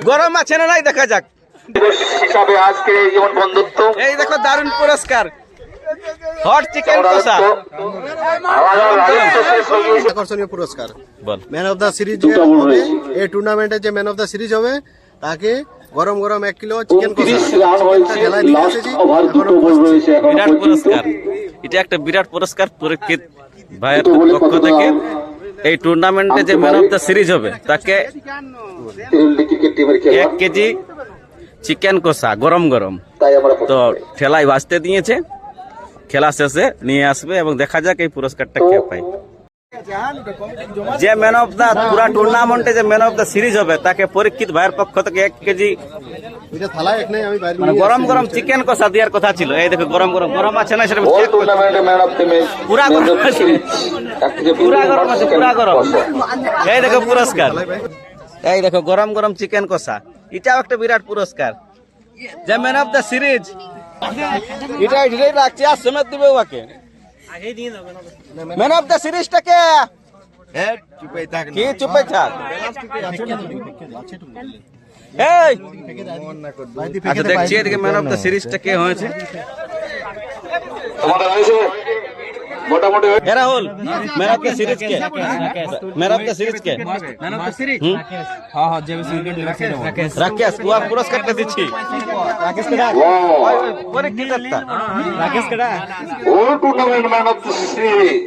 গরম আছে না নাই দেখা যাক হিসাবে আজকে যেমন বন্ধুত্ব এই দেখো দারুণ পুরস্কার হট চিকেন কষা আকর্ষণীয় পুরস্কার বল ম্যান অফ দা সিরিজ এই টুর্নামেন্টে যে ম্যান অফ দা সিরিজ হবে তাকে গরম গরম 1 কিলো চিকেন বিরাট পুরস্কার এটা একটা বিরাট পুরস্কার পরীক্ষিত ভাইয়ের পক্ষ থেকে এই টুর্নামেন্টে যে ম্যান অফ দা সিরিজ হবে তাকে 1 কেজি চিকেন কষা গরম গরম তো ঠেলায় ভাজতে দিয়েছে খেলা শেষে নিয়ে আসবে এবং দেখা যাক এই পুরস্কারটা কে পায় যে ম্যান অফ দা পুরা টুর্নামেন্টে যে ম্যান অফ দা সিরিজ হবে তাকে পরীক্ষিত ভাইয়ের পক্ষ থেকে 1 কেজি গরম গরম চিকেন কষা দেওয়ার কথা ছিল এই দেখো গরম গরম গরম আছে না সেটা পুরা গরম আছে পুরা গরম আছে পুরা গরম এই দেখো পুরস্কার এই দেখো গরম গরম চিকেন কষা এটাও একটা বিরাট পুরস্কার যে ম্যান অফ দা সিরিজ এটা এটাই রাখছি আর সমেত দিবে ওকে ম্যান অফ দা সিরিজটাকে কি চুপে থাক এই আচ্ছা দেখছি এদিকে ম্যান অফ দা সিরিজটা কে হয়েছে তোমাদের হয়েছে মোটামুটি এ Rahul man of the series কে ম্যান অফ দা সিরিজ কে ম্যান অফ দ্য সিরিজ হ্যাঁ হ্যাঁ জেবি উইকেট রাকেশ রাকেশ কুয়া পুরস্কারটা দিচ্ছি রাকেশ কেডা পরে কি করতা রাকেশ কেডা all tournament man of the series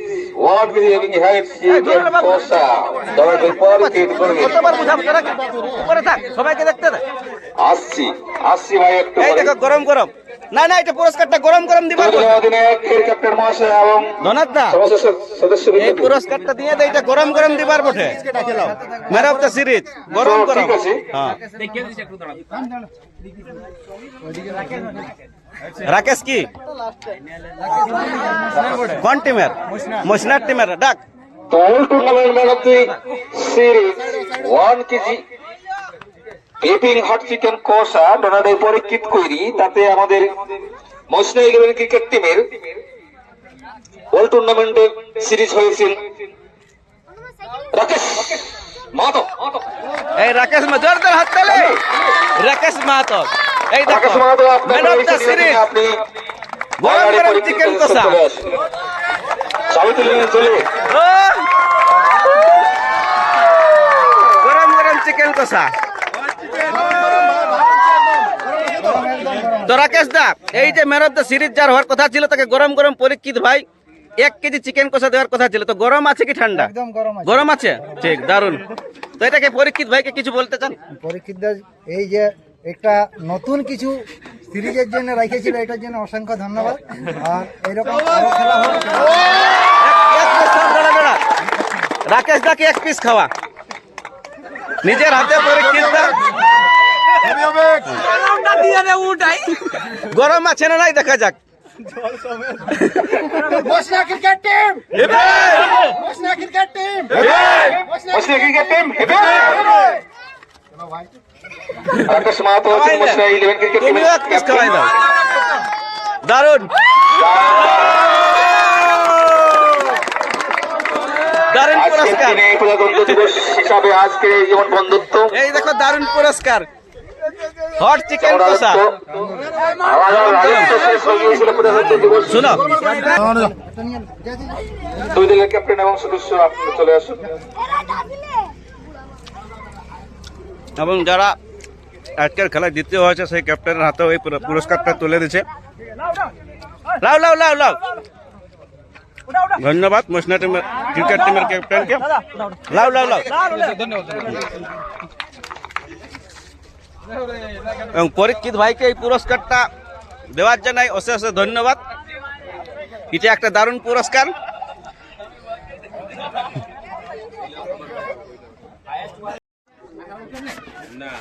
what will having had chicken kosa তবে এরপর কি করবে কতবার বুঝাবো তোরা উপরে থাক সবাইকে দেখতে দে আসছি ভাই একটু এই দেখো গরম গরম না না এটা পুরস্কারটা গরম গরম দিবার অধিনায়কের ক্যাপ্টেন মহাশয় এবং ধন্যবাদ দা সমস্ত সদস্য এই পুরস্কারটা দিয়ে দে এটা গরম গরম দিবার বটে ম্যান অফ দা সিরিজ গরম গরম হ্যাঁ রাকেশ কি কোন টিমের মসনার টিমের ডাক তো all tournament man of the series 1 KG পেপিং হট চিকেন কষা ডোনারে পরীক্ষিত করি তাতে আমাদের মসনাই গেলেন ক্রিকেট টিমের অল টুর্নামেন্টে সিরিজ হয়েছিল রাকেশ মাহাতো এই রাকেশ জোরদার হাততালি রাকেশ মাহাতো এই দেখো রাকেশ মাহাতো আপনার ম্যান অফ দা সিরিজ আপনি গরম গরম চিকেন কষা চাবি তুলে নিয়ে চলে গরম গরম চিকেন কষা তো রাকেশ দা এই যে ম্যান অফ দা সিরিজ যার হওয়ার কথা ছিল তাকে গরম গরম পরীক্ষিত ভাই 1 কেজি চিকেন কষা দেওয়ার কথা ছিল তো গরম আছে কি ঠান্ডা একদম গরম আছে গরম আছে ঠিক দারুন তো এটাকে পরীক্ষিত ভাইকে কিছু বলতে চান পরীক্ষিত এই যে একটা নতুন কিছু সিরিজের জন্য রেখেছিল এটার জন্য অসংখ্য ধন্যবাদ আর এরকম আরো খেলা হোক রাকেশ দাকে 1 পিস খাওয়া নিজের হাতে পরীক্ষিত দা গরম আছে না নাই দেখা যাক মসনা ক্রিকেট টিম মসনা ক্রিকেট টিম মসনাই ক্রিকেট টিম রাকেশ মাহাতো মসনাই 11 ক্রিকেট তুমিও টিমের 1 পিস খাওয়াই দাও দারুন দারুন পুরস্কার এই প্রজাতন্ত্র দিবস হিসাবে আজকে যেমন বন্ধুত্ব এই দেখো দারুন পুরস্কার হট চিকেন কষা শুনো দুই দলের ক্যাপ্টেন এবং সদস্য আপনারা চলে আসুন এবং যারা আজকের খেলায় দ্বিতীয় হয়েছে সেই ক্যাপ্টেনের হাতে ওই পুরস্কারটা তুলে দিচ্ছে লাও লাও লাও লাও ধন্যবাদ মসনা টিমের ক্রিকেট টিমের ক্যাপ্টেনকে লাও লাও লাও এবং পরীক্ষিত ভাইকে এই পুরস্কারটা দেওয়ার জন্য অশেষ অশেষ ধন্যবাদ এটা একটা দারুণ পুরস্কার না